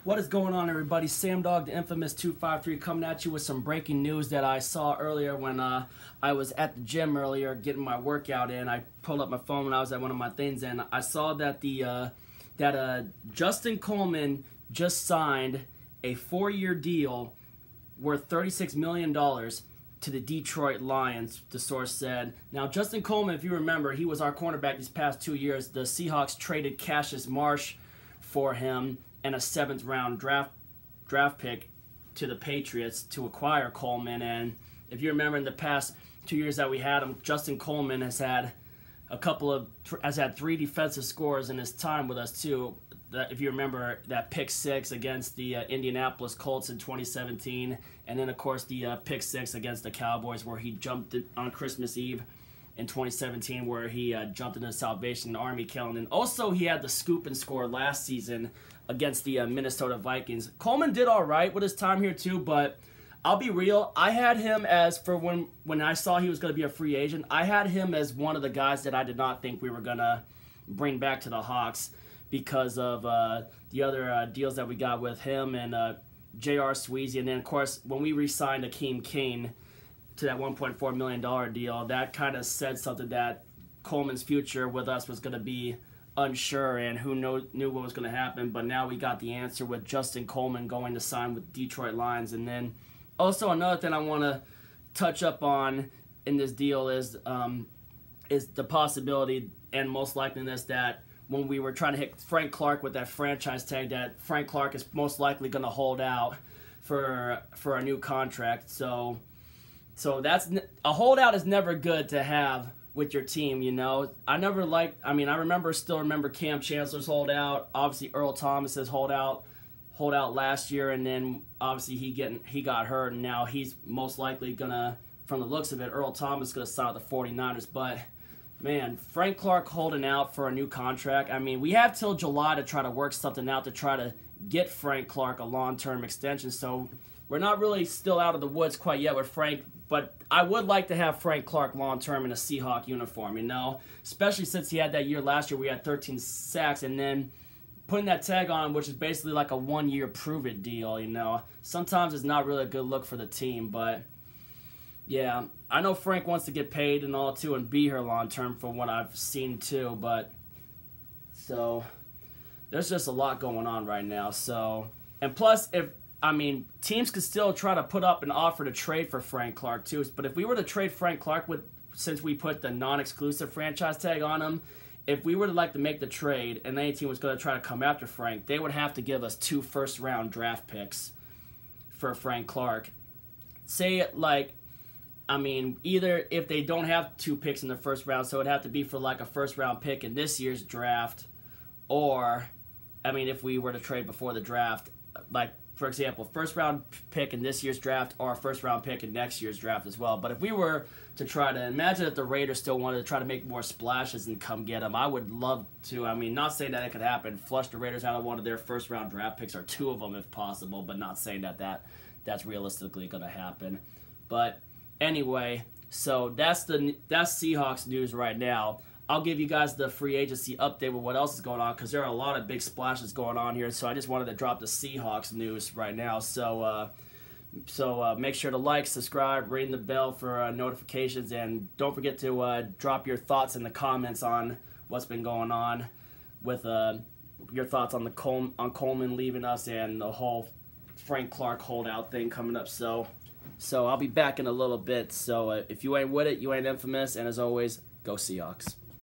What is going on, everybody? Sam Dog, the infamous 253, coming at you with some breaking news that I saw earlier when I was at the gym earlier getting my workout in. I pulled up my phone when I was at one of my things, and I saw that Justin Coleman just signed a 4-year deal worth $36 million to the Detroit Lions, the source said. Now, Justin Coleman, if you remember, he was our cornerback these past 2 years. The Seahawks traded Cassius Marsh for him and a 7th round draft pick to the Patriots to acquire Coleman. And if you remember, in the past 2 years that we had him, Justin Coleman has had had 3 defensive scores in his time with us too. If you remember that pick 6 against the Indianapolis Colts in 2017, and then of course the pick 6 against the Cowboys where he jumped on Christmas Eve in 2017, where he jumped into the Salvation Army killing. And also he had the scoop and score last season against the Minnesota Vikings. Coleman did all right with his time here too, but I'll be real, I had him as, for when I saw he was going to be a free agent, I had him as one of the guys that I did not think we were going to bring back to the Hawks because of the other deals that we got with him and J.R. Sweezy. And then, of course, when we re-signed Akeem Kane to that $1.4 million deal, that kind of said something that Coleman's future with us was going to be unsure, and who knew what was going to happen. But now we got the answer with Justin Coleman going to sign with Detroit Lions. And then also another thing I want to touch up on in this deal is the possibility and most likeliness that when we were trying to hit Frank Clark with that franchise tag, that Frank Clark is most likely going to hold out for a new contract. So that's a holdout is never good to have with your team, you know. I still remember Cam Chancellor's holdout. Obviously Earl Thomas's holdout last year, and then obviously he got hurt, and now he's most likely gonna, from the looks of it, Earl Thomas is gonna sign with the 49ers. But man, Frank Clark holding out for a new contract. I mean, we have till July to try to work something out to try to get Frank Clark a long-term extension. So we're not really still out of the woods quite yet with Frank, but I would like to have Frank Clark long-term in a Seahawk uniform, you know, especially since he had that year last year where he had 13 sacks, and then putting that tag on, which is basically like a 1-year prove-it deal, you know. Sometimes it's not really a good look for the team, but yeah, I know Frank wants to get paid and all too and be here long-term from what I've seen too, but so there's just a lot going on right now. So, and plus, teams could still try to put up an offer to trade for Frank Clark too, but if we were to trade Frank Clark since we put the non-exclusive franchise tag on him, if we were to make the trade and any team was going to try to come after Frank, they would have to give us 2 first-round draft picks for Frank Clark. Say either if they don't have 2 picks in the first round, so it'd have to be for like a first-round pick in this year's draft, or, if we were to trade before the draft, like, for example, first-round pick in this year's draft or a first-round pick in next year's draft as well. But if we were to try to imagine if the Raiders still wanted to try to make more splashes and come get them, I would love to. Not saying that it could happen. Flush the Raiders out of one of their first-round draft picks or 2 of them if possible, but not saying that's realistically going to happen. But anyway, so that's Seahawks news right now. I'll give you guys the free agency update with what else is going on, because there are a lot of big splashes going on here. So I just wanted to drop the Seahawks news right now. So make sure to like, subscribe, ring the bell for notifications, and don't forget to drop your thoughts in the comments on what's been going on with your thoughts on Coleman leaving us and the whole Frank Clark holdout thing coming up. So I'll be back in a little bit. So if you ain't with it, you ain't infamous. And as always, go Seahawks.